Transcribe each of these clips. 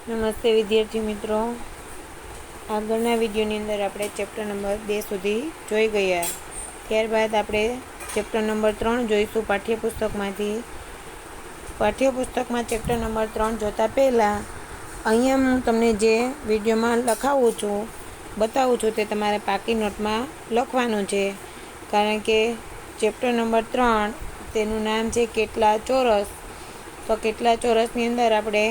નમસ્તે વિદ્યાર્થી મિત્રો, આગળના વિડીયોની અંદર આપણે ચેપ્ટર નંબર 2 સુધી જોઈ ગયા. ત્યારબાદ આપણે ચેપ્ટર નંબર 3 જોઈશું પાઠ્યપુસ્તકમાંથી. પાઠ્યપુસ્તકમાં ચેપ્ટર નંબર 3 જોતા પહેલાં અહીંયા હું તમને જે વિડીયોમાં બતાવું છું તે તમારે પાકી નોટમાં લખવાનું છે. કારણ કે ચેપ્ટર નંબર 3 તેનું નામ છે કેટલા ચોરસ. તો કેટલા ચોરસની અંદર આપણે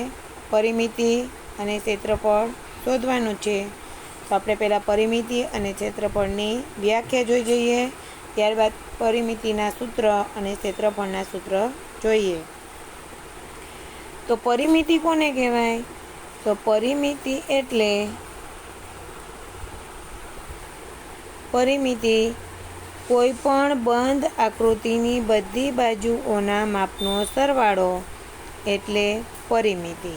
પરિમિતિ અને ક્ષેત્રફળ શોધવાનું છે. તો આપણે પહેલાં પરિમિતિ અને ક્ષેત્રફળની વ્યાખ્યા જોઈ જઈએ, ત્યારબાદ પરિમિતિના સૂત્ર અને ક્ષેત્રફળના સૂત્ર જોઈએ. તો પરિમિતિ કોને કહેવાય? તો પરિમિતિ એટલે કોઈ પણ બંધ આકૃતિની બધી બાજુઓના માપનો સરવાળો એટલે પરિમિતિ.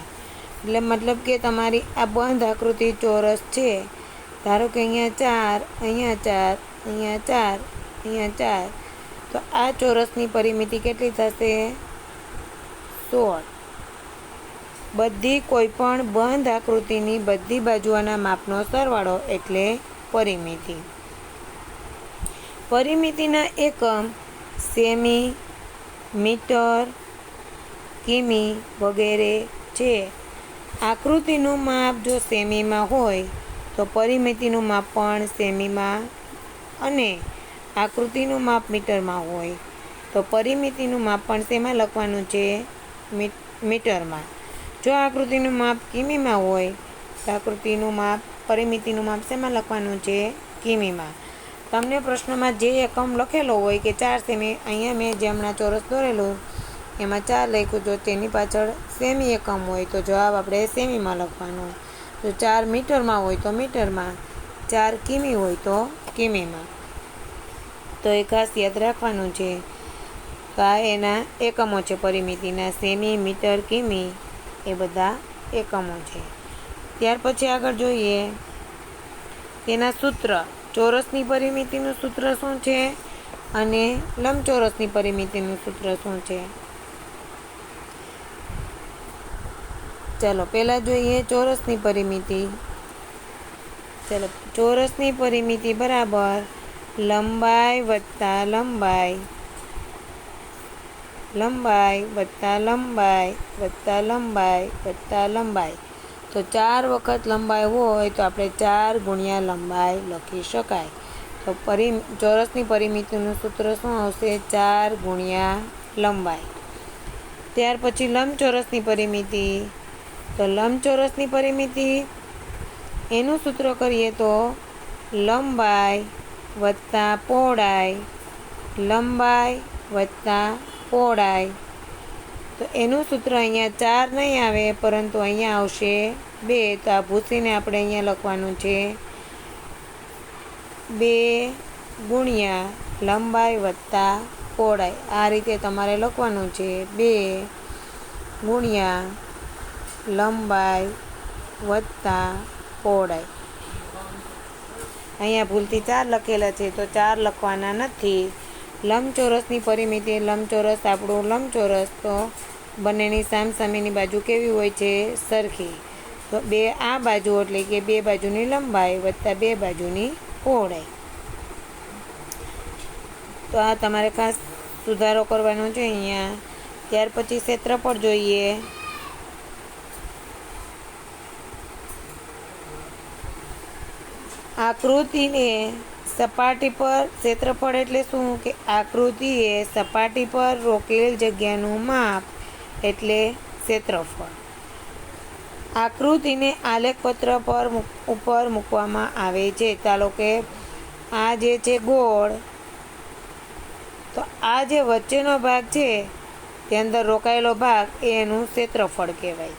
એટલે મતલબ કે તમારી આ બંધ આકૃતિ ચોરસ છે. ધારો કે અહીંયા 4, અહીંયા 4, અહીંયા 4, અહીંયા 4. તો આ ચોરસની પરિમિતિ કેટલી થશે? 16. કોઈ પણ બંધ આકૃતિની બધી બાજુઓના માપનો સરવાળો એટલે પરિમિતિ. પરિમિતિના એકમ સેમી, મીટર, કિમી વગેરે છે. આકૃતિનું માપ જો સેમીમાં હોય તો પરિમિતિનું માપ પણ સેમીમાં, અને આકૃતિનું માપ મીટરમાં હોય તો પરિમિતિનું માપ પણ શેમાં લખવાનું છે? મીટરમાં. જો આકૃતિનું માપ કિમીમાં હોય તો પરિમિતિનું માપ શેમાં લખવાનું છે? કિમીમાં. તમને પ્રશ્નમાં જે એકમ લખેલો હોય કે 4 સેમી, અહીંયા મેં જે હમણાં ચોરસ દોરેલું એમાં 4 લખ્યું, જો તેની પાછળ સેમી એકમ હોય તો જવાબ આપણે સેમીમાં લખવાનો. જો 4 મીટરમાં હોય તો મીટરમાં, 4 કિમી હોય તો કિમીમાં. તો એ ખાસ યાદ રાખવાનું છે. તો આ એના એકમો છે પરિમિતિના, સેમી, મીટર, કિમી, એ બધા એકમો છે. ત્યાર પછી આગળ જોઈએ તેના સૂત્ર. ચોરસની પરિમિતિનું સૂત્ર શું છે અને લંબચોરસની પરિમિતિનું સૂત્ર શું છે? ચાલો પહેલાં જોઈએ ચોરસની પરિમિતિ. ચોરસની પરિમિતિ બરાબર લંબાઈ વત્તા લંબાઈ વત્તા લંબાઈ વત્તા લંબાઈ વત્તા લંબાઈ. તો 4 વખત લંબાઈ હોય તો આપણે 4 ગુણ્યા લંબાઈ લખી શકાય. તો ચોરસની પરિમિતિનું સૂત્ર શું આવશે? 4 ગુણ્યા લંબાઈ. ત્યાર પછી લંબચોરસની પરિમિતિ. તો લંબચોરસની પરિમિતિ એનું સૂત્ર કરીએ તો લંબાઈ વત્તા પહોળાઈ, લંબાઈ વત્તા પહોળાઈ. તો એનું સૂત્ર અહીંયા 4 નહીં આવે, પરંતુ અહીંયા આવશે 2. તો આ ભૂસીને આપણે અહીંયા લખવાનું છે 2 ગુણ્યા લંબાઈ વત્તા પહોળાઈ. આ રીતે તમારે લખવાનું છે 2 ગુણ્યા લંબાઈ વત્તા પહોળાઈ. અહીંયા ભૂલથી 4 લખેલા છે તો 4 લખવાના નથી. લંબચોરસની પરિમિતિ, લંબચોરસ આપણું લંબચોરસ, તો બંનેની સામસામેની બાજુ કેવી હોય છે? સરખી. તો 2 આ બાજુ એટલે કે 2 બાજુની લંબાઈ વત્તા 2 બાજુની પહોળાઈ. તો આ તમારે ખાસ સુધારો કરવાનો છે અહીંયા. ત્યાર પછી ક્ષેત્રફળ જોઈએ. આકૃતિને સપાટી પર, ક્ષેત્રફળ એટલે શું કે આકૃતિએ સપાટી પર રોકેલ જગ્યાનું માપ એટલે ક્ષેત્રફળ. આકૃતિને આલેખપત્ર ઉપર મૂકવામાં આવે છે. ચાલો કે આ જે છે ગોળ, તો આ જે વચ્ચેનો ભાગ છે તે અંદર રોકાયેલો ભાગ એનું ક્ષેત્રફળ કહેવાય.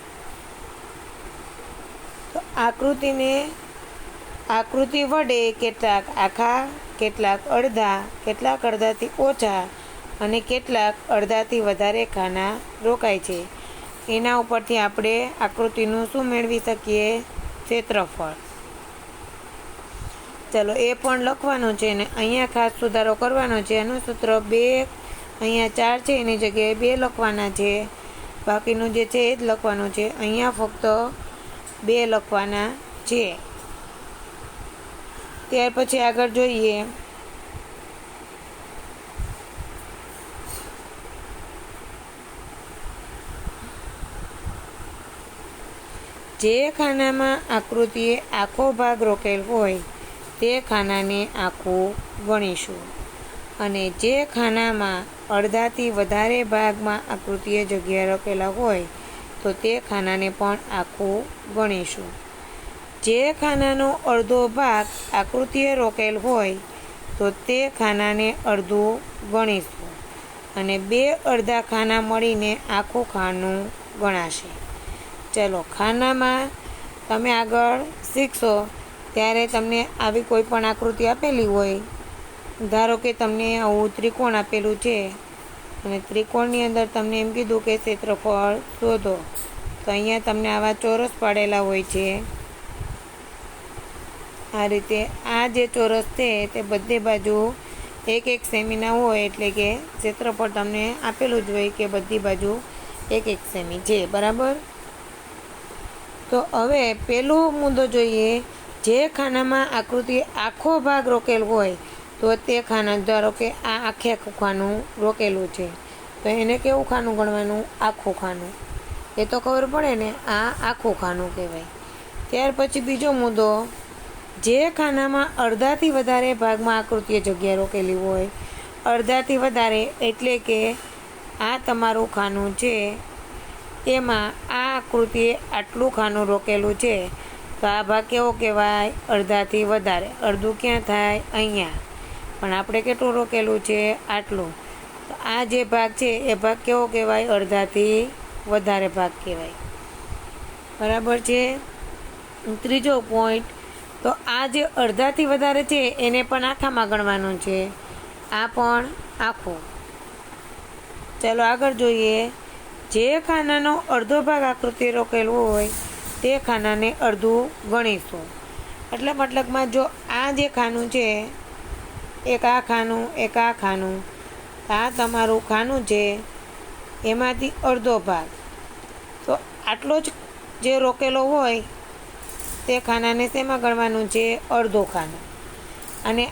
તો આકૃતિ વડે કેટલાક આખા, કેટલાક અડધા, કેટલાક અડધાથી ઓછા અને કેટલાક અડધાથી વધારે ખાના રોકાય છે. એના ઉપરથી આપણે આકૃતિનું શું મેળવી શકીએ? ક્ષેત્રફળ. ચાલો એ પણ લખવાનું છે ને અહીંયા ખાસ સુધારો કરવાનો છે. એનું સૂત્ર 2, અહીંયા 4 છે એની જગ્યાએ 2 લખવાના છે. બાકીનું જે છે એ જ લખવાનું છે. અહીંયા ફક્ત 2 લખવાના છે. ત્યાર પછી આગળ જોઈએ જે ખાનામાં આકૃતિએ આખો ભાગ રોકેલ હોય તે ખાનાને આખું ગણીશું અને જે ખાનામાં અડધાથી વધારે ભાગમાં આકૃતિએ જગ્યા રોકેલા હોય તો તે ખાનાને પણ આખું ગણીશું. જે ખાનાનો અડધો ભાગ આકૃતિએ રોકેલ હોય તો તે ખાનાને અડધું ગણીશું અને 2 અડધા ખાના મળીને આખું ખાનું ગણાશે. ચલો, ખાનામાં તમે આગળ શીખશો ત્યારે તમને આવી કોઈ પણ આકૃતિ આપેલી હોય, ધારો કે તમને આવું ત્રિકોણ આપેલું છે અને ત્રિકોણની અંદર તમને એમ કીધું કે ક્ષેત્રફળ શોધો, તો અહીંયા તમને આવા ચોરસ પાડેલા હોય છે. આ રીતે આ જે ચોરસ છે તે બધી બાજુ 1-1 સેમીના હોય, એટલે કે ક્ષેત્રફળ તમને આપેલું જ હોય કે બધી બાજુ 1-1 સેમી છે. બરાબર. તો હવે પહેલો મુદ્દો જોઈએ. જે ખાનામાં આકૃતિ આખો ભાગ રોકેલ હોય તો તે ખાના, ધારો કે આ આખું ખાનું રોકેલું છે તો એને કેવું ખાનું ગણવાનું? આખું ખાનું. એ તો ખબર પડે ને, આ આખું ખાનું કહેવાય. ત્યાર પછી બીજો મુદ્દો, જે ખાનામાં અડધાથી વધારે ભાગમાં આકૃતિએ જગ્યા રોકેલી હોય, અડધાથી વધારે એટલે કે આ તમારું ખાનું છે, એમાં આ આકૃતિએ આટલું ખાનું રોકેલું છે તો આ ભાગ કેવો કહેવાય? અડધાથી વધારે. અડધું ક્યાં થાય? અહીંયા. પણ આપણે કેટલું રોકેલું છે? આટલું. તો આ જે ભાગ છે એ ભાગ કેવો કહેવાય? અડધાથી વધારે ભાગ કહેવાય. બરાબર છે. ત્રીજો પોઈન્ટ, તો આ જે અડધાથી વધારે છે એને પણ આખામાં ગણવાનું છે. આ પણ આખું. ચાલો આગળ જોઈએ. જે ખાનાનો અડધો ભાગ આકૃતિ રોકેલો હોય તે ખાનાને અડધું ગણીશું. એટલે મતલબમાં જો આ જે ખાનું છે, એક આ ખાનું, એક આ ખાનું, આ તમારું ખાનું છે, એમાંથી અડધો ભાગ, તો આટલો જ જે રોકેલો હોય તે ખાનાને શેમાં ગણવાનું છે? અડધું ખાનું. અને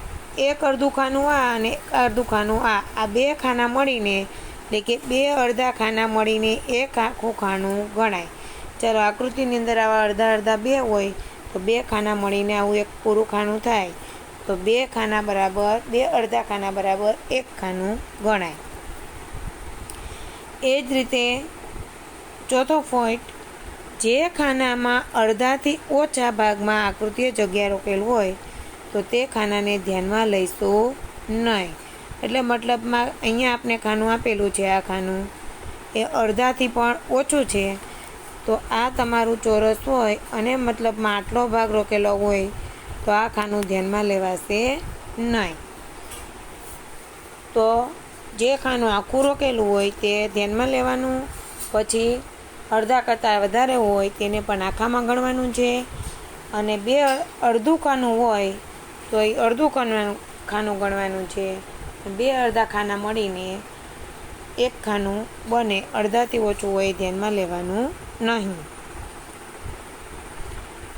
એક અડધું ખાનું આ અને એક અડધું ખાનું આ, આ 2 ખાના મળીને, એટલે કે 2 અડધા ખાના મળીને એક આખું ખાનું ગણાય. ચાલો, આકૃતિની અંદર આવા અડધા 2 હોય તો 2 ખાના મળીને આવું એક પૂરું ખાનું થાય. તો 2 ખાના બરાબર 2 અડધા ખાના બરાબર 1 ખાનું ગણાય. એ જ રીતે ચોથો પોઈન્ટ, જે ખાનામાં અડધાથી ઓછા ભાગમાં આકૃતિએ જગ્યા રોકેલ હોય તો તે ખાનાને ધ્યાનમાં લઈશું નહીં. એટલે મતલબમાં અહીંયા આપણે ખાનું આપેલું છે, આ ખાનું એ અડધાથી પણ ઓછું છે, તો આ તમારું ચોરસ હોય અને મતલબમાં આટલો ભાગ રોકેલો હોય તો આ ખાનું ધ્યાનમાં લેવાશે નહીં. તો જે ખાનું આખું રોકેલું હોય તે ધ્યાનમાં લેવાનું. પછી અડધા કરતાં વધારે હોય તેને પણ આખામાં ગણવાનું છે. અને 2 અડધું ખાનું હોય તો એ અડધું ખાનું ગણવાનું છે. 2 અડધા ખાના મળીને એક ખાનું બને, અડધાથી ઓછું હોય ધ્યાનમાં લેવાનું નહીં.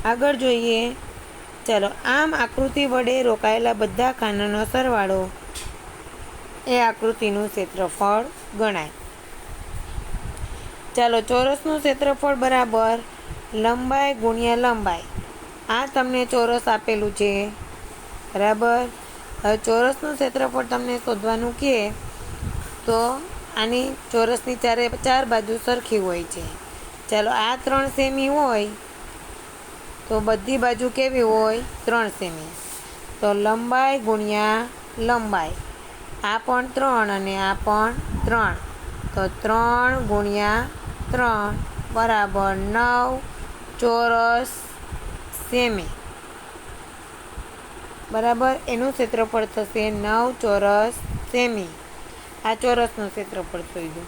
આગળ જોઈએ. ચાલો, આમ આકૃતિ વડે રોકાયેલા બધા ખાનાનો સરવાળો એ આકૃતિનું ક્ષેત્રફળ ગણાય. ચાલો, ચોરસનું ક્ષેત્રફળ બરાબર લંબાઈ ગુણ્યા લંબાઈ. આ તમને ચોરસ આપેલું છે. બરાબર. હવે ચોરસનું ક્ષેત્રફળ તમને શોધવાનું કહે તો આની ચોરસની 4 બાજુ સરખી હોય છે. ચાલો, આ 3 સેમી હોય તો બધી બાજુ કેવી હોય? 3 સેમી. તો લંબાઈ ગુણ્યા લંબાઈ, આ પણ 3 અને આ પણ 3, તો 3 ગુણ્યા 3 બરાબર 9 ચોરસ સેમી. બરાબર. એનું ક્ષેત્રફળ થશે 9 ચોરસ સેમી. આ ચોરસનું ક્ષેત્રફળ શોધ્યું.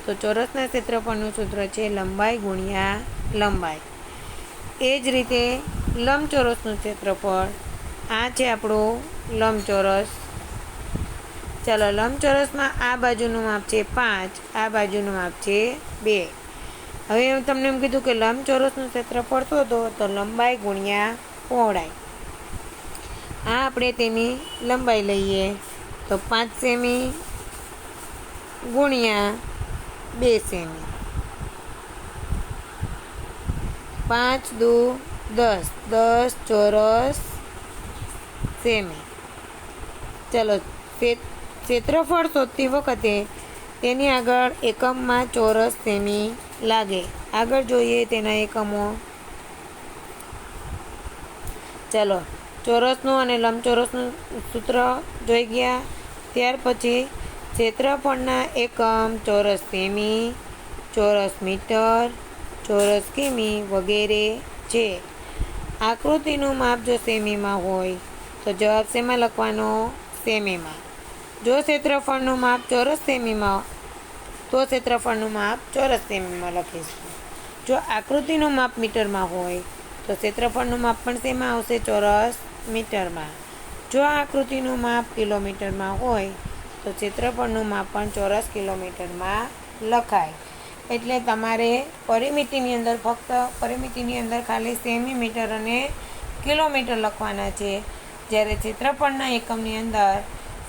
તો ચોરસના ક્ષેત્રફળનું સૂત્ર છે લંબાઈ ગુણ્યા લંબાઈ. એ જ રીતે લંબચોરસનું ક્ષેત્રફળ, આ છે આપણું લંબચોરસ. ચાલો, લંબચોરસમાં આ બાજુનું માપ છે 5, આ બાજુનું માપ છે 2. હવે તમને એમ કીધું કે લંબચોરસનું ક્ષેત્રફળ શોધો, તો લંબાઈ ગુણ્યા પહોળાઈ. આ આપણે તેની લંબાઈ લઈએ તો 5 સેમી ગુણ્યા 2 સેમી. 5 દુ 10, 10 ચોરસ સેમી. ચાલો, ક્ષેત્રફળ શોધતી વખતે તેની આગળ એકમમાં ચોરસ સેમી લાગે. આગળ જોઈએ તેના એકમો. ચાલો, ચોરસનું અને લંબચોરસનું સૂત્ર જોઈ ગયા. ત્યાર પછી ક્ષેત્રફળના એકમ ચોરસ સેમી, ચોરસ મીટર, ચોરસ કિમી વગેરે છે. આકૃતિનું માપ જો સેમીમાં હોય તો જવાબ શેમાં લખવાનો? સેમીમાં. જો ક્ષેત્રફળનું માપ ચોરસ સેમીમાં તો ક્ષેત્રફળનું માપ ચોરસ સેમીમાં લખીશું. જો આકૃતિનું માપ મીટરમાં હોય તો ક્ષેત્રફળનું માપ પણ શેમાં આવશે? ચોરસ મીટરમાં. જો આકૃતિનું માપ કિલોમીટરમાં હોય તો ક્ષેત્રફળનું માપ પણ ચોરસ કિલોમીટરમાં લખાય. એટલે તમારે પરિમિતિની અંદર ફક્ત પરિમિતિની અંદર ખાલી સેમી, મીટર અને કિલોમીટર લખવાના છે. જ્યારે ક્ષેત્રફળના એકમની અંદર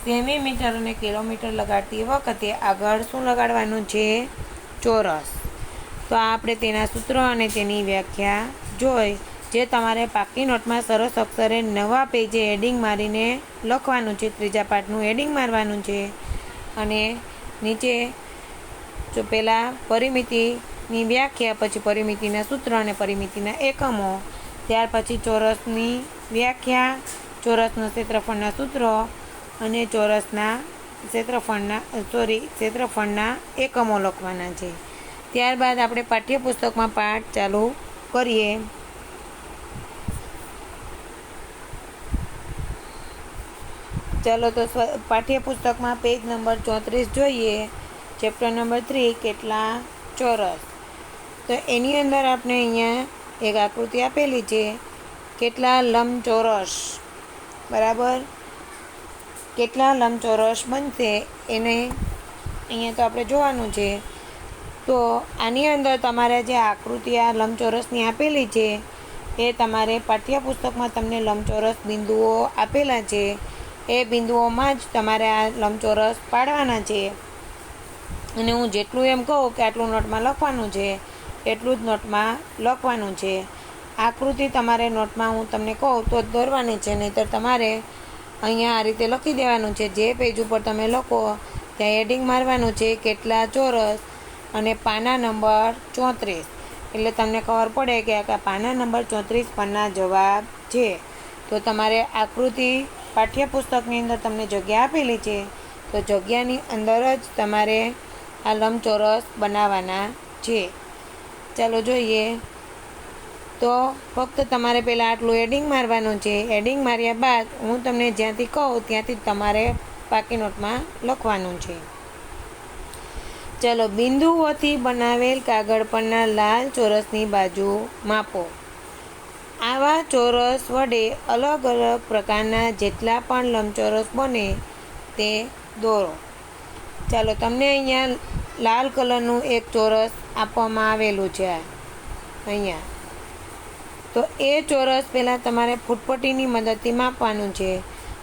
સેમી, મીટર અને કિલોમીટર લગાડતી વખતે આગળ શું લગાડવાનું છે? ચોરસ. તો આપણે તેના સૂત્રો અને તેની વ્યાખ્યા જોઈ, જે તમારે પાકી નોટમાં સરસ અક્ષરે નવા પેજે હેડિંગ મારીને લખવાનું છે. ત્રીજા પાઠનું હેડિંગ મારવાનું છે. અને નીચે જો પહેલાં પરિમિતિની વ્યાખ્યા, પછી પરિમિતિના સૂત્ર અને પરિમિતિના એકમો, ત્યાર પછી ચોરસની વ્યાખ્યા, ચોરસના ક્ષેત્રફળના સૂત્રો અને ચોરસના ક્ષેત્રફળના એકમો લખવાના છે. ત્યારબાદ આપણે પાઠ્યપુસ્તકમાં પાઠ ચાલુ કરીએ. ચાલો, તો પાઠ્યપુસ્તકમાં પેજ નંબર 34 જોઈએ. ચેપ્ટર નંબર 3, કેટલા ચોરસ. તો એની અંદર આપણે અહીંયા એક આકૃતિ આપેલી છે, કેટલા લંબચોરસ. બરાબર, કેટલા લંબચોરસ બનશે એને અહીંયા તો આપણે જોવાનું છે. તો આની અંદર તમારે જે આકૃતિ આ લંબચોરસની આપેલી છે એ તમારે પાઠ્યપુસ્તકમાં તમને લંબચોરસ બિંદુઓ આપેલા છે. એ બિંદુઓમાં જ તમારે આ લંબચોરસ પાડવાના છે. અને હું જેટલું એમ કહું કે આટલું નોટમાં લખવાનું છે એટલું જ નોટમાં લખવાનું છે. આકૃતિ તમારે નોટમાં હું તમને કહું તો જ દોરવાની છે, નહીંતર તમારે અહીંયા આ રીતે લખી દેવાનું છે. જે પેજ ઉપર તમે લખો ત્યાં હેડિંગ મારવાનું છે કેટલા ચોરસ અને પાના નંબર 34. એટલે તમને ખબર પડે કે આ પાના નંબર 34 પરના જવાબ છે. તો તમારે આકૃતિ પાઠ્યપુસ્તકની અંદર તમને જગ્યા આપેલી છે, તો જગ્યાની અંદર જ તમારે આ લંબચોરસ બનાવવાના છે. ચાલો જોઈએ. તો ફક્ત તમારે પહેલાં આટલું હેડિંગ મારવાનું છે. હેડિંગ માર્યા બાદ હું તમને જ્યાંથી કહું ત્યાંથી તમારે પાકી નોટમાં લખવાનું છે. ચાલો, બિંદુઓથી બનાવેલ કાગળ પરના લાલ ચોરસની બાજુ માપો. આવા ચોરસ વડે અલગ અલગ પ્રકારના જેટલા પણ લંબચોરસ બને તે દોરો. ચાલો, તમને અહીંયા લાલ કલરનું એક ચોરસ આપવામાં આવેલું છે અહીંયા. તો એ ચોરસ પહેલાં તમારે ફૂટપટ્ટીની મદદથી માપવાનું છે.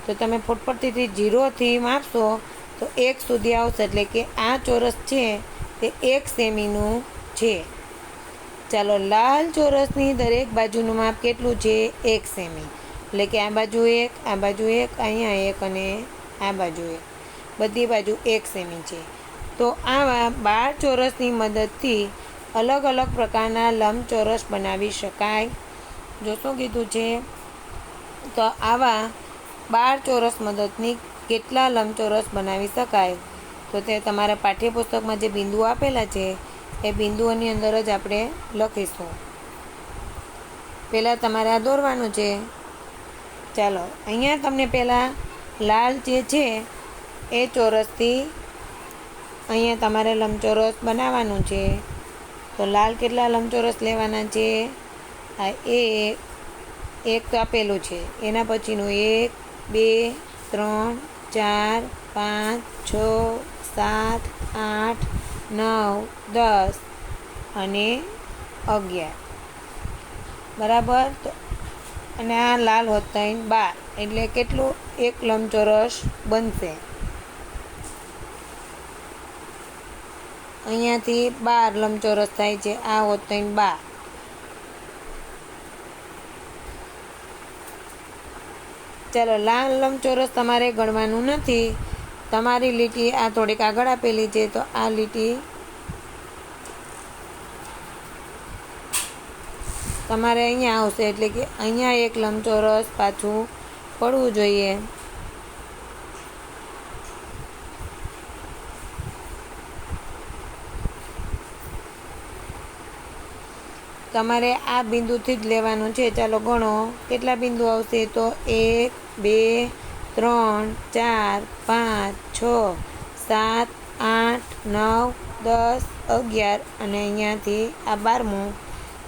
તો તમે ફૂટપટ્ટીથી 0થી માપશો તો 1 સુધી આવશે. એટલે કે આ ચોરસ છે તે 1 સેમીનું છે. ચાલો, લાલ ચોરસની દરેક બાજુનું માપ કેટલું છે? 1 સેમી. એટલે કે આ બાજુ 1, આ બાજુ 1, અહીંયા 1 અને આ બાજુ 1, બધી બાજુ 1 સેમી છે. તો આવા 12 ચોરસની મદદથી અલગ અલગ પ્રકારના લંબચોરસ બનાવી શકાય. જો શું કીધું છે? તો આવા 12 ચોરસ મદદની કેટલા લંબચોરસ બનાવી શકાય? તો તે તમારા પાઠ્યપુસ્તકમાં જે બિંદુઓ આપેલા છે એ બિંદુઓની અંદર જ આપણે લખીશું. પહેલાં તમારે આ દોરવાનું છે. ચાલો, અહીંયા તમને પહેલાં લાલ જે છે એ ચોરસથી અહીંયા તમારે લંબચોરસ બનાવવાનું છે. તો લાલ કેટલા લંબચોરસ લેવાના છે? આ એક તો આપેલું છે, એના પછીનું 1, 2, 3, 4, 5, 6, 7, 8, 9, 10, અને 11 બરાબર. તો અને આ લાલ હોતાઈને 12 એટલે કેટલું એક લંબચોરસ બનશે. અહીંયાથી 12 લંબચોરસ થાય છે. આ હોતાઈને 12. ચાલો, લાલ લંબચોરસ તમારે ગણવાનું નથી. તમારી લીટી આ થોડીક આગળ આપેલી છે, તો આ લીટી તમારે અહીંયા આવશે, એટલે કે અહીંયા એક લંબચોરસ પાછું પડવું જોઈએ. તમારે આ બિંદુથી જ લેવાનું છે. ચાલો ગણો કેટલા બિંદુ આવશે. તો 1 2 3 4 5 6 7 8 9 10 11 અને અહીંયાથી આ 12મું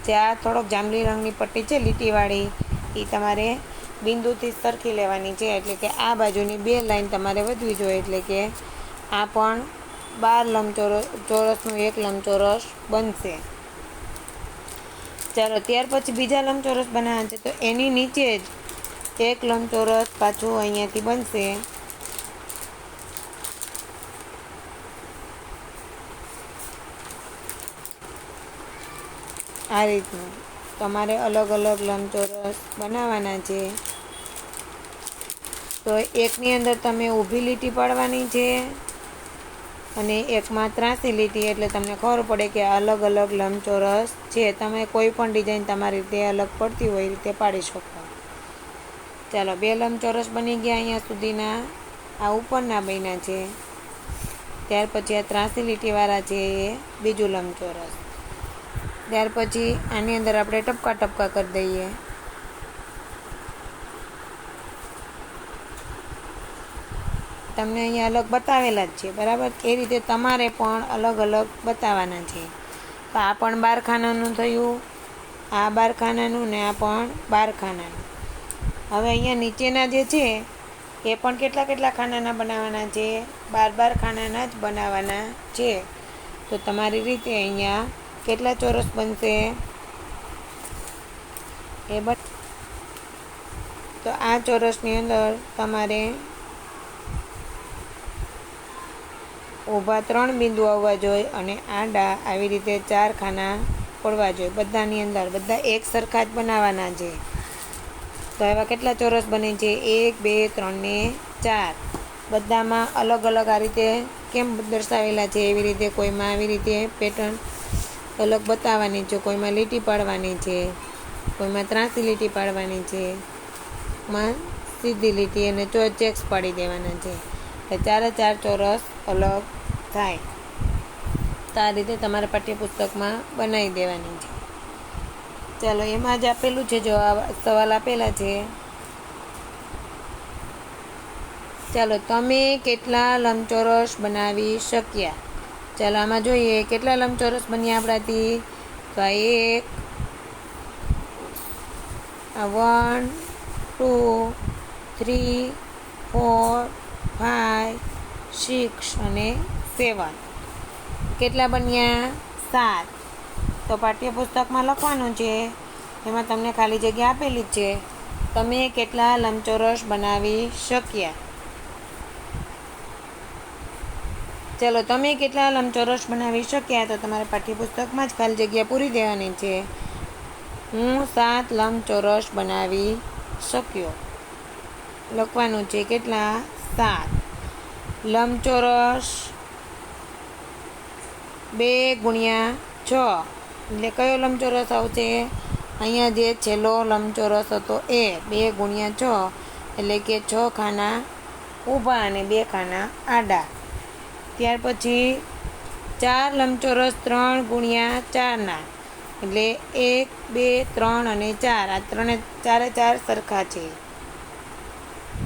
જે આ થોડોક જાંબલી રંગની પટ્ટી છે લીટીવાળી, એ તમારે બિંદુથી સરખી લેવાની છે. એટલે કે આ બાજુની 2 લાઈન તમારે વધવી જોઈએ. એટલે કે આ પણ 12 ચોરસનું એક લંબચોરસ બનશે. ચાલો, ત્યાર પછી બીજા લંબચોરસ બનાવવાના છે. તો એની નીચે જ એક લંબચોરસ પાછું અહીંયાથી બનશે. આ રીતનું તમારે અલગ અલગ લંબચોરસ બનાવવાના છે. તો એકની અંદર તમે ઊભી લીટી પાડવાની છે અને એકમાં ત્રાસી લીટી, એટલે તમને ખબર પડે કે અલગ અલગ લંબચોરસ છે. તમે કોઈ પણ ડિઝાઇન તમારી રીતે અલગ પડતી હોય એ રીતે પાડી શકો. ચાલો, 2 લંબચોરસ બની ગયા અહીંયા સુધીના. આ ઉપરના બન્યા છે. ત્યાર પછી આ ત્રાસી લીટીવાળા છે એ બીજું લંબચોરસ. ત્યાર પછી આની અંદર આપણે ટપકા ટપકા કરી દઈએ. તમને અહીંયા અલગ બતાવેલા જ છે, બરાબર. એ રીતે તમારે પણ અલગ અલગ બતાવવાના છે. તો આ પણ 12 ખાનાનું થયું, આ 12 ખાનાનું ને આ પણ 12 ખાનાનું. હવે અહીંયા નીચેના જે છે એ પણ કેટલા કેટલા ખાનાના બનાવવાના છે? 12 ખાનાના જ બનાવવાના છે. તો તમારી રીતે અહીંયા કેટલા ચોરસ બનશે એ તો આ ચોરસની અંદર તમારે ઊભા 3 બિંદુ આવવા જોઈએ અને આડા આવી રીતે 4 ખાના પડવા જોઈએ. બધાની અંદર બધા એક સરખા જ બનાવવાના છે. તો એવા કેટલા ચોરસ બને છે? 1 2 3 ને 4. બધામાં અલગ અલગ આ રીતે કેમ દર્શાવેલા છે એવી રીતે કોઈમાં આવી રીતે પેટર્ન અલગ બતાવવાની છે, કોઈમાં લીટી પાડવાની છે, કોઈમાં ત્રાસી લીટી પાડવાની છે, માં સીધી લીટી અને ચેક્સ પાડી દેવાના છે. એટલે 4 ચોરસ અલગ થાય. તો આ રીતે તમારા પાઠ્યપુસ્તકમાં બનાવી દેવાની છે. ચાલો, એમાં જ આપેલું છે, જો સવાલ આપેલા છે. ચાલો, તમે કેટલા લંબચોરસ બનાવી શક્યા? ચાલો, આમાં જોઈએ કેટલા લંબચોરસ બન્યા આપણાથી. તો આ 1 2 3 4 5 6 અને 7. કેટલા બન્યા? 7. તો પાઠ્યપુસ્તકમાં લખવાનું છે, એમાં તમને ખાલી જગ્યા આપેલી જ છે. તમે કેટલા લંબચોરસ બનાવી શક્યા? ચલો, તમે કેટલા લંબચોરસ બનાવી શક્યા? તો તમારે પાઠ્યપુસ્તકમાં જ ખાલી જગ્યા પૂરી દેવાની છે. હું 7 લંબચોરસ બનાવી શક્યો. લખવાનું છે કેટલા? 7. લંબચોરસ 2 ગુણ્યા 6 એટલે કયો લંબચોરસ આવશે? અહીંયા જે છેલ્લો લંબચોરસ હતો એ 2 ગુણ્યા 6 એટલે કે 6 ખાના ઊભા અને 2 ખાના આડા. ત્યાર પછી 4 લંબચોરસ 3 ગુણ્યા 4ના એટલે 1 2 3 અને 4. આ 4 સરખા છે.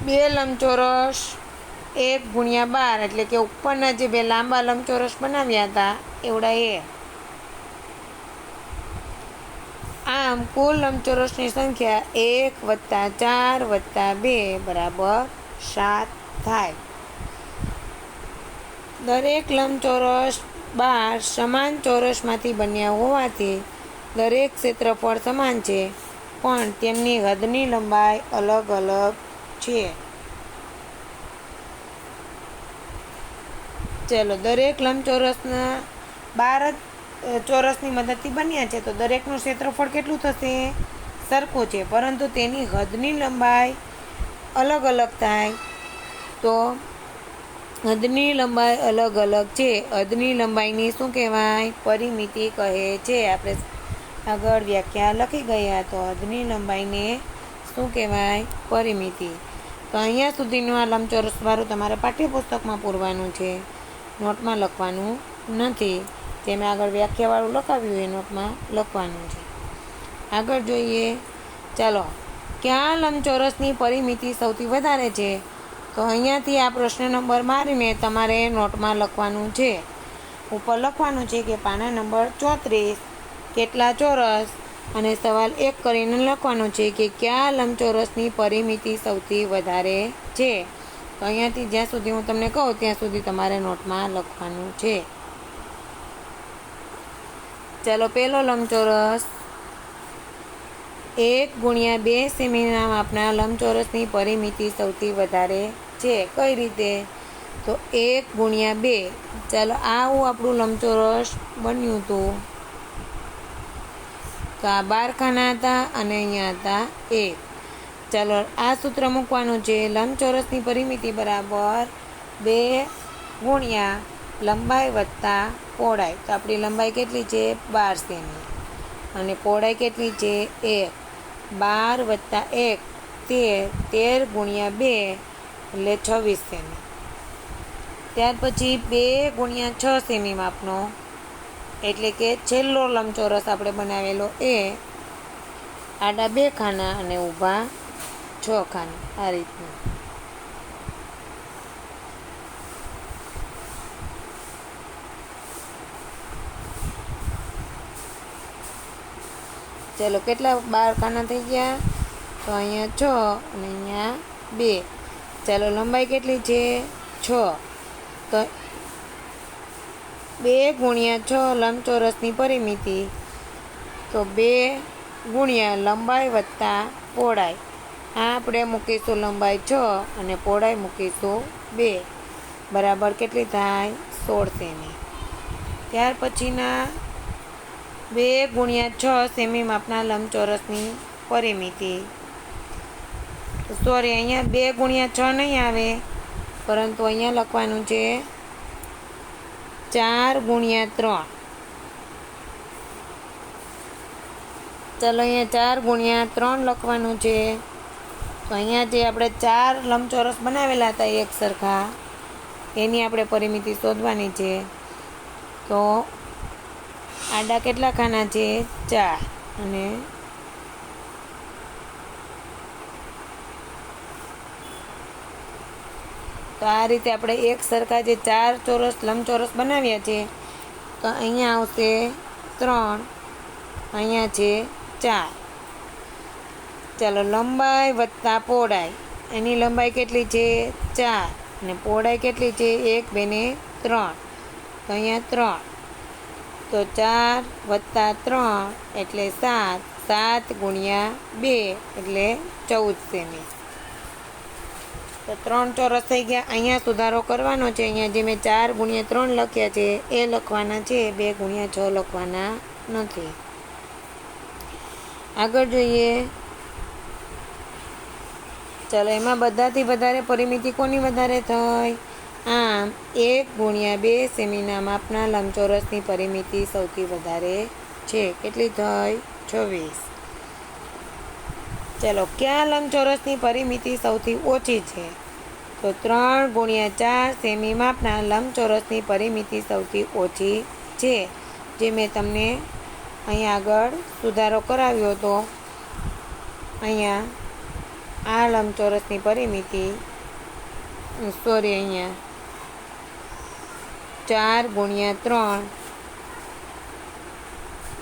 2 લંબચોરસ 1 ગુણ્યા 12 એટલે કે ઉપરના જે 2 લાંબા લંબચોરસ બનાવ્યા હતા એવડા એ. આમ કુલ લંબચોરસની સંખ્યા 1 + 4 + 2 બરાબર 7 થાય. દરેક લંબચોરસ બાર સમાન ચોરસમાંથી બન્યા હોવાથી દરેક ક્ષેત્રફળ સમાન છે, પણ તેમની હદની લંબાઈ અલગ અલગ છે. ચલો, દરેક લંબચોરસના 12 ચોરસની મદદથી બન્યા છે, તો દરેકનું ક્ષેત્રફળ કેટલું થશે? સરખું છે, પરંતુ તેની હદની લંબાઈ અલગ અલગ થાય. તો હદની લંબાઈ અલગ અલગ છે. હદની લંબાઈની શું કહેવાય? પરિમિતિ કહે છે. આપણે આગળ વ્યાખ્યા લખી ગયા. તો હદની લંબાઈને શું કહેવાય? પરિમિતિ. તો અહીંયા સુધીનું આ લંબચોરસવાળું તમારે પાઠ્યપુસ્તકમાં પૂરવાનું છે, નોટમાં લખવાનું નથી. જે મેં આગળ વ્યાખ્યાવાળું લખાવ્યું એ નોટમાં લખવાનું છે. આગળ જોઈએ. ચાલો, ક્યાં લંબચોરસની પરિમિતિ સૌથી વધારે છે? તો અહીંયાથી આ પ્રશ્ન નંબર મારીને તમારે નોટમાં લખવાનું છે. ઉપર લખવાનું છે કે પાના નંબર 34 કેટલા ચોરસ, અને સવાલ 1 કરીને લખવાનું છે કે કયા લંબચોરસની પરિમિતિ સૌથી વધારે છે. તો અહીંયાથી જ્યાં સુધી હું તમને કહું ત્યાં સુધી તમારે નોટમાં લખવાનું છે. ચાલો, પહેલો લંબચોરસ 1 × 2 સેમીના માપના લંબચોરસની પરિમિતિ સૌથી વધારે છે. કઈ રીતે? તો 1 × 2. ચાલો, આવું આપણું લંબચોરસ બન્યું હતું. તો આ 12 ખાના હતા અને અહીંયા હતા 1. ચાલો, આ સૂત્ર મૂકવાનું છે. લંબચોરસની પરિમિતિ બરાબર 2 × લંબાઈ વત્તા પહોળાઈ. તો આપણી લંબાઈ કેટલી છે? 12 સેમી. અને પહોળાઈ કેટલી છે? 1. 12 + 1 13 × 2 એટલે 26 સેમી. ત્યાર પછી 2 × 6 સેમી માપનો, એટલે કે છેલ્લો લંબચોરસ આપણે બનાવેલો એ આડા 2 ખાના અને ઊભા 6 ખાના. આ રીતનું. ચલો, કેટલા 12 ખાના થઈ ગયા? તો અહીંયા 6 અને અહીંયા 2. ચાલો, લંબાઈ કેટલી છે? 6. તો 2 × 6 લંબચોરસની પરિમિતિ. તો 2 × લંબાઈ વત્તા પહોળાઈ. આ આપણે મૂકીશું લંબાઈ 6 અને પહોળાઈ મૂકીશું 2. બરાબર કેટલી થાય? 16 સેમી. ત્યાર પછીના 2 × 6 સેમી માપના લંબચોરસની પરિમિતિ. સોરી, અહીંયા 2 × 6 નહીં આવે, પરંતુ અહીંયા લખવાનું છે 4 × 3. ચાલો, અહીંયા 4 × 3 લખવાનું છે. તો અહીંયા જે આપણે 4 લંબચોરસ બનાવેલા હતા એક સરખા, એની આપણે પરિમિતિ શોધવાની છે. તો આડા કેટલા ખાના છે? 4. અને તો આ રીતે આપણે એક સરખા જે 4 લંબચોરસ બનાવ્યા છે, તો અહીંયા આવશે 3, અહીંયા છે 4. ચાલો, લંબાઈ વત્તા પહોળાઈ. એની લંબાઈ કેટલી છે? 4. અને પહોળાઈ કેટલી છે? 1, 2 ને 3. તો અહીંયા 3. તો 4 + 3 એટલે 7. 7 × 2 એટલે 14 સેમી. તો 3 ચોરસ થઈ ગયા. અહીંયા સુધારો કરવાનો છે. અહીંયા જે મેં 4 × 3 લખ્યા છે એ લખવાના છે, 2 × 6 લખવાના નથી. આગળ જોઈએ. ચાલો, એમાં બધાથી વધારે પરિમિતિ કોની વધારે થઈ? આમ 1 × 2 સેમીના માપના લંબચોરસની પરિમિતિ સૌથી વધારે છે. કેટલી થઈ? 26. ચાલો, કયા લંબચોરસની પરિમિતિ સૌથી ઓછી છે? તો 3 × 4 સેમી માપના લંબચોરસની પરિમિતિ સૌથી ઓછી છે. જે મેં તમને અહીંયા આગળ સુધારો કરાવ્યો હતો. અહીંયા આ લંબચોરસની પરિમિતિ, સોરી, અહીંયા 4 × 3,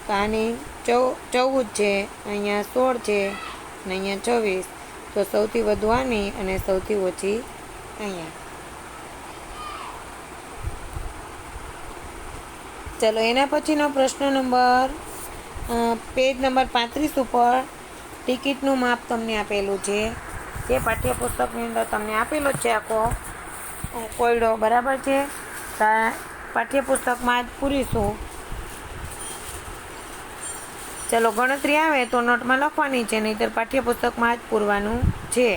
તો આની 14 છે, અહીંયા 16 છે અને અહીંયા 26. તો સૌથી વધુ આની અને સૌથી ઓછી અહીંયા. ચલો એના પછીનો પ્રશ્ન નંબર પેજ નંબર 35 ઉપર ટિકિટનું માપ તમને આપેલું છે, જે પાઠ્યપુસ્તકની અંદર તમને આપેલો છે આખો કોયડો, બરાબર છે. પાઠ્યપુસ્તકમાં જ પૂરીશું. ચલો ગણતરી આવે તો નોટમાં લખવાની છે, નહીંતર પાઠ્યપુસ્તકમાં જ પૂરવાનું છે.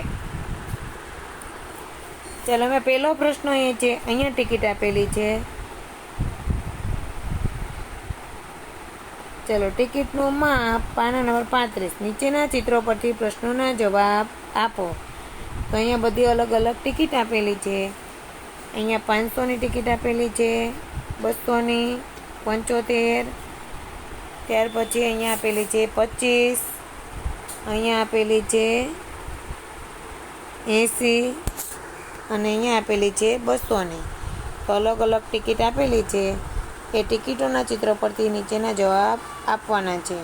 ચલો હવે પહેલો પ્રશ્ન એ છે, અહીંયા ટિકિટ આપેલી છે. ચલો ટિકિટનું માપ પાના નંબર 35. નીચેના ચિત્રો પરથી પ્રશ્નોના જવાબ આપો. તો અહીંયા બધી અલગ અલગ ટિકિટ આપેલી છે. અહીંયા 500ની ટિકિટ આપેલી છે, 200ની, 75, ત્યાર પછી અહીંયા આપેલી છે 25, અહીંયા આપેલી છે 80 અને અહીંયા આપેલી છે 200ની. તો અલગ અલગ ટિકિટ આપેલી છે. એ ટિકિટોના ચિત્ર પરથી નીચેના જવાબ આપવાના છે.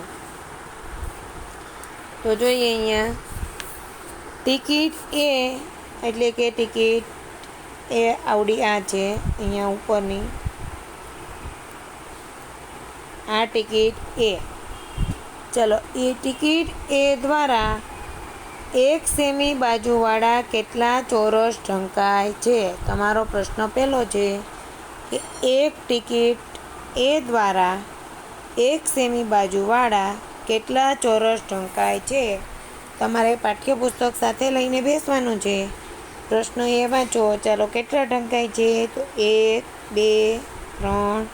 તો જોઈએ અહીંયા ટિકિટ એ એટલે કે ટિકિટ એ આવડી આ છે, અહીંયા ઉપરની આ ટિકિટ એ. ચલો એ ટિકિટ એ દ્વારા 1 સેમી બાજુવાળા કેટલા ચોરસ ઢંકાય છે? તમારો પ્રશ્ન પહેલો છે કે એક ટિકિટ એ દ્વારા 1 સેમી બાજુવાળા કેટલા ચોરસ ઢંકાય છે? તમારે પાઠ્યપુસ્તક સાથે લઈને બેસવાનું છે. પ્રશ્ન એ વાંચો. ચાલો કેટલા ઢંકાય છે? તો 1, 2, 3,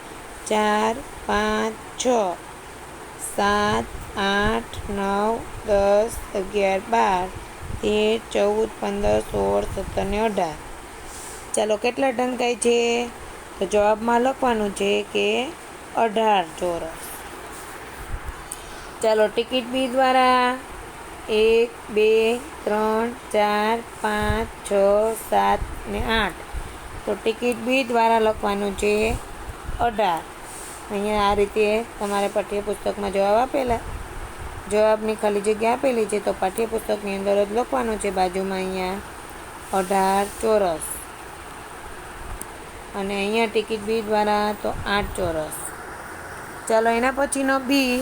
4, 5, 6, 7, 8, 9, 10, 11, 12, 13, 14, 15, 16, 17 ને 18. ચાલો કેટલા ઢંકાય છે? તો જવાબમાં લખવાનું છે કે 18 ચોરસ. ચાલો ટિકિટ બી દ્વારા 1, 2, 3, 4, 5, 6, 7 ને 8. તો ટિકિટ બી દ્વારા લખવાનું છે 18. અહીંયા આ રીતે તમારે પાઠ્યપુસ્તકમાં જવાબની ખાલી જગ્યા આપેલી છે, તો પાઠ્યપુસ્તકની અંદર જ લખવાનું છે બાજુમાં અહીંયા 18 ચોરસ. અને અહીંયા ટિકિટ બી દ્વારા તો 8 ચોરસ. ચાલો એના પછીનો બી,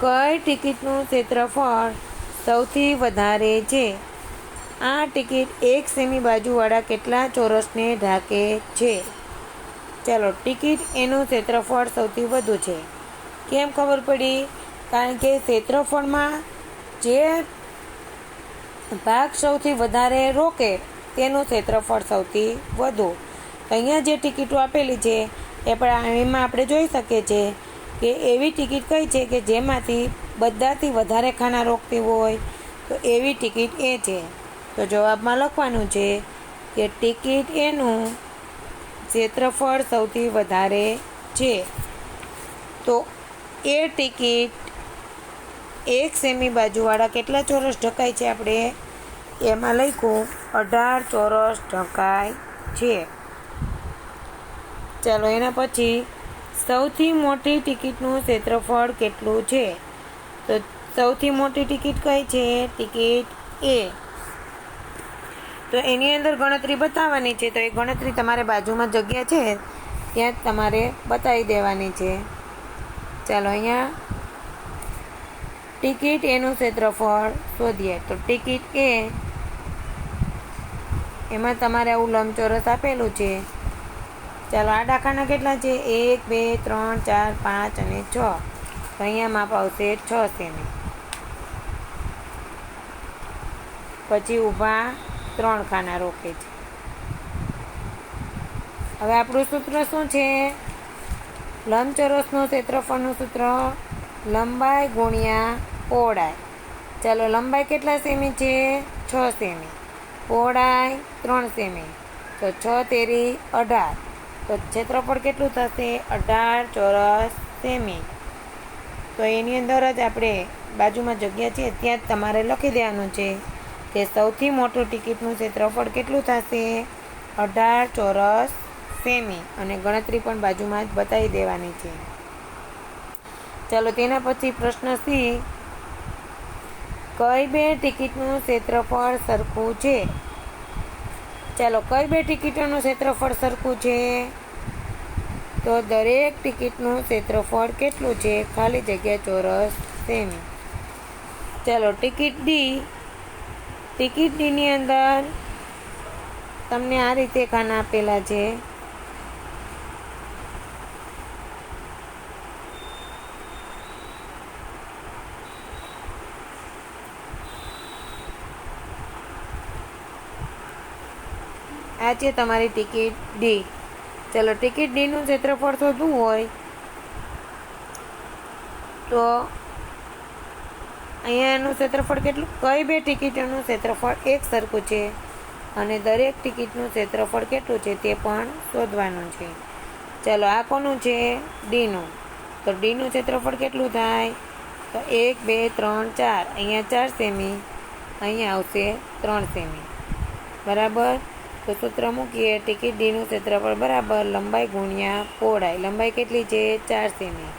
કઈ ટિકિટનું ક્ષેત્રફળ સૌથી વધારે છે? આ ટિકિટ 1 સેમી બાજુવાળા કેટલા ચોરસને ઢાંકે છે? ચાલો ટિકિટ એનું ક્ષેત્રફળ સૌથી વધુ છે. કેમ ખબર પડી? કારણ કે ક્ષેત્રફળમાં જે ભાગ સૌથી વધારે રોકે તેનું ક્ષેત્રફળ સૌથી વધુ. તો અહીંયા જે ટિકિટો આપેલી છે એમાં આપણે જોઈ શકીએ છીએ કે એવી ટિકિટ કઈ છે કે જેમાંથી બધાથી વધારે ખાના રોકતી હોય, તો એવી ટિકિટ એ છે. તો જવાબમાં લખવાનું છે કે ટિકિટ એનું ક્ષેત્રફળ સૌથી વધારે છે. તો એ ટિકિટ 1 સેમી બાજુવાળા કેટલા ચોરસ ઢંકાય છે? આપણે એમાં લખ્યું 18 ચોરસ ઢંકાય છે. ચાલો એના પછી સૌથી મોટી ટિકિટનું ક્ષેત્રફળ કેટલું છે? તો સૌથી મોટી ટિકિટ કઈ છે? ટિકિટ એ. તો એની અંદર ગણતરી બતાવવાની છે. તો એ ગણતરી તમારે બાજુમાં જગ્યા છે ત્યાં તમારે બતાવી દેવાની છે. ચાલો અહીંયા ટિકિટ એનું ક્ષેત્રફળ શોધીએ. તો ટિકિટ એ એમાં તમારે આવું લંબચોરસ આપેલું છે. ચાલો આડા ખાના કેટલા છે? 1, 2, 3, 4, 5 અને 6. તો અહીંયા માપ આવશે 6 સેમી. પછી ઊભા 3 ખાના રોકે છે. હવે આપણું સૂત્ર શું છે? લંબચોરસનું ક્ષેત્રફળનું સૂત્ર લંબાઈ ગુણ્યા પહોળાઈ. ચાલો લંબાઈ કેટલા સેમી છે? 6 સેમી. પહોળાઈ 3 સેમી. તો 6 તેરી 18. તો ક્ષેત્રફળ કેટલું થશે? 18 ચોરસ સેમી. તો એની અંદર જ આપણે બાજુમાં જગ્યા છે ત્યાં જ તમારે લખી દેવાનું છે કે સૌથી મોટું ટિકિટનું ક્ષેત્રફળ કેટલું થશે? 18 ચોરસ સેમી. અને ગણતરી પણ બાજુમાં જ બતાવી દેવાની છે. ચાલો તેના પછી પ્રશ્ન સી, કઈ બે ટિકિટનું ક્ષેત્રફળ સરખું છે? ચાલો, કઈ બે ટિકિટોનું ક્ષેત્રફળ સરખું છે? તો દરેક ટિકિટનું ક્ષેત્રફળ કેટલું છે? ખાલી જગ્યા ચોરસ સેમી. ચાલો, ટિકિટ ડીની અંદર તમને આ રીતે ખાના આપેલા છે. આ છે તમારી ટિકિટ ડી. ચલો, ટિકિટ ડીનું ક્ષેત્રફળ શોધવું હોય તો અહીંયાનું ક્ષેત્રફળ કેટલું? કઈ બે ટિકિટોનું ક્ષેત્રફળ એક સરખું છે અને દરેક ટિકિટનું ક્ષેત્રફળ કેટલું છે તે પણ શોધવાનું છે. ચલો, આ કોનું છે? ડીનું. તો ડીનું ક્ષેત્રફળ કેટલું થાય? તો 1 2 3 4. અહીંયા 4 સેમી, અહીંયા આવશે 3 સેમી. બરાબર. તો સૂત્ર મૂકીએ. ટિકિટ ડીનું ક્ષેત્રફળ બરાબર લંબાઈ ગુણ્યા પહોળાઈ. લંબાઈ કેટલી છે? 4 સેમી.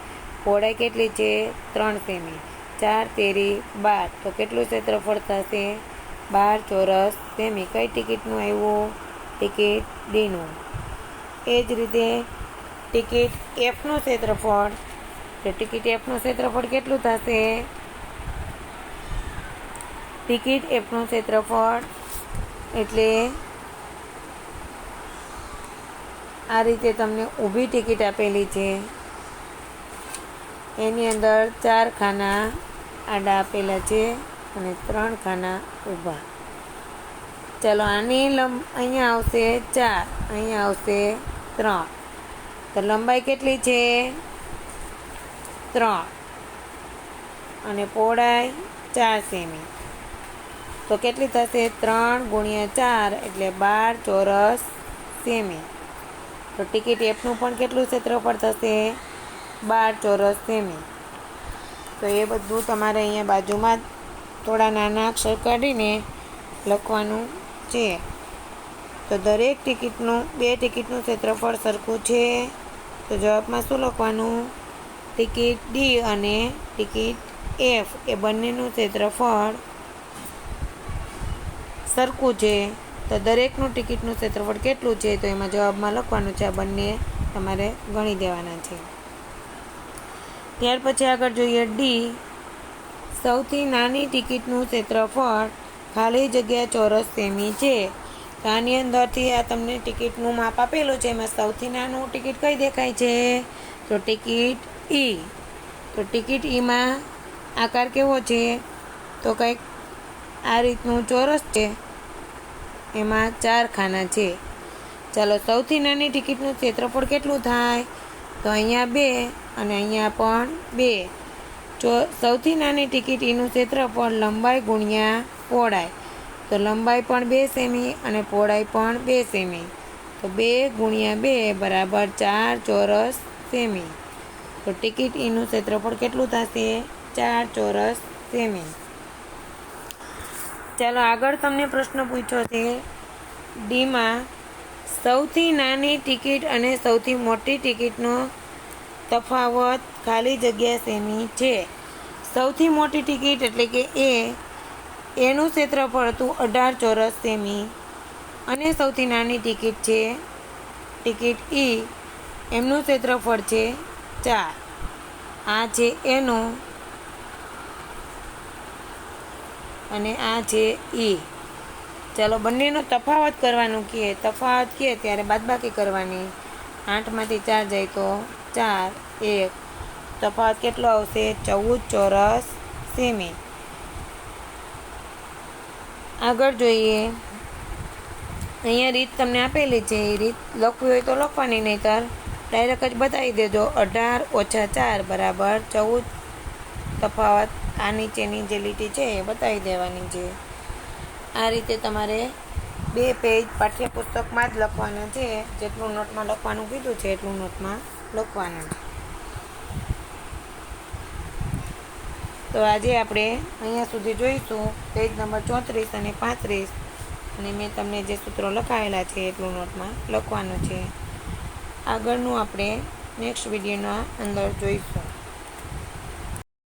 પહોળાઈ કેટલી છે? 3 સેમી. 4 તેરી 12. તો કેટલું ક્ષેત્રફળ થશે? 12 ચોરસ સેમી. કઈ ટિકિટનું આવ્યું? ટિકિટ ડીનું. એ જ રીતે ટિકિટ એફનું ક્ષેત્રફળ. તો ટિકિટ એફનું ક્ષેત્રફળ કેટલું થશે? ટિકિટ એફનું ક્ષેત્રફળ એટલે આ રીતે તમને ઊભી ટિકિટ આપેલી છે. એની અંદર 4 ખાના આડા આપેલા છે અને 3 ખાના ઊભા. ચાલો, આની અહીંયા આવશે 4, અહીંયા આવશે 3. તો લંબાઈ કેટલી છે? 3 અને પહોળાઈ 4 સેમી. તો કેટલી થશે? 3 ગુણ્યા 4 એટલે 12 ચોરસ સેમી. તો ટિકિટ એફનું પણ કેટલું ક્ષેત્રફળ થશે? 12 ચોરસ સેમી. તો એ બધું તમારે અહીંયા બાજુમાં થોડા નાના અક્ષર કાઢીને લખવાનું છે. તો દરેક બે ટિકિટનું ક્ષેત્રફળ સરખું છે. તો જવાબમાં શું લખવાનું? ટિકિટ ડી અને ટિકિટ એફ એ બંનેનું ક્ષેત્રફળ સરખું છે. તો દરેકનું ટિકિટનું ક્ષેત્રફળ કેટલું છે? તો એમાં જવાબમાં લખવાનું છે. આ બંને તમારે ગણી દેવાના છે. ત્યાર પછી આગળ જોઈએ ડી. સૌથી નાની ટિકિટનું ક્ષેત્રફળ ખાલી જગ્યા ચોરસ સેમી છે. તો આની અંદરથી આ તમને ટિકિટનું માપ આપેલું છે. એમાં સૌથી નાનું ટિકિટ કઈ દેખાય છે? તો ટિકિટ ઈ. તો ટિકિટ ઈમાં આકાર કેવો છે? તો કંઈક આ રીતનું ચોરસ છે. એમાં 4 ખાના છે. ચાલો, સૌથી નાની ટિકિટનું ક્ષેત્રફળ કેટલું થાય? તો અહીંયા 2 અને અહીંયા પણ 2. સૌથી નાની ટિકિટ ઈનું ક્ષેત્રફળ લંબાઈ ગુણ્યા પહોળાઈ. તો લંબાઈ પણ 2 સેમી અને પહોળાઈ પણ 2 સેમી. તો 2 ગુણ્યા 2 બરાબર 4 ચોરસ સેમી. તો ટિકિટ ઈનું ક્ષેત્રફળ કેટલું થશે? 4 ચોરસ સેમી. ચાલો, આગળ તમને પ્રશ્ન પૂછ્યો છે ડીમાં સૌથી નાની ટિકિટ અને સૌથી મોટી ટિકિટનો તફાવત ખાલી જગ્યા સેમી છે. સૌથી મોટી ટિકિટ એટલે કે એનું ક્ષેત્રફળ હતું 18 ચોરસ સેમી અને સૌથી નાની ટિકિટ છે ટિકિટ ઈ, એમનું ક્ષેત્રફળ છે 4. આ છે એનું અને આ છે ઈ. ચાલો, બંનેનો તફાવત કરવાનું કહે. તફાવત કહે ત્યારે બાદબાકી કરવાની. 8માંથી 4 જાય તો 4 1. તફાવત કેટલો આવશે? 14 ચોરસ સેમી. આગળ જોઈએ. અહીંયા રીત તમને આપેલી છે. એ રીત લખવી હોય તો લખવાની, નહીંતર ડાયરેક્ટ જ બતાવી દેજો. 18 ઓછા 4 બરાબર 14. તફાવત આ નીચેની જે લીટી છે એ બતાવી દેવાની છે. આ રીતે તમારે 2 પેજ પાઠ્યપુસ્તકમાં જ લખવાના છે. જેટલું નોટમાં લખવાનું કીધું છે એટલું નોટમાં લખવાનું છે. તો આજે આપણે અહીંયા સુધી જોઈશું પેજ નંબર 34 અને 35. અને મેં તમને જે સૂત્રો લખાવેલા છે એટલું નોટમાં લખવાનું છે. આગળનું આપણે નેક્સ્ટ વિડીયોના અંદર જોઈશું.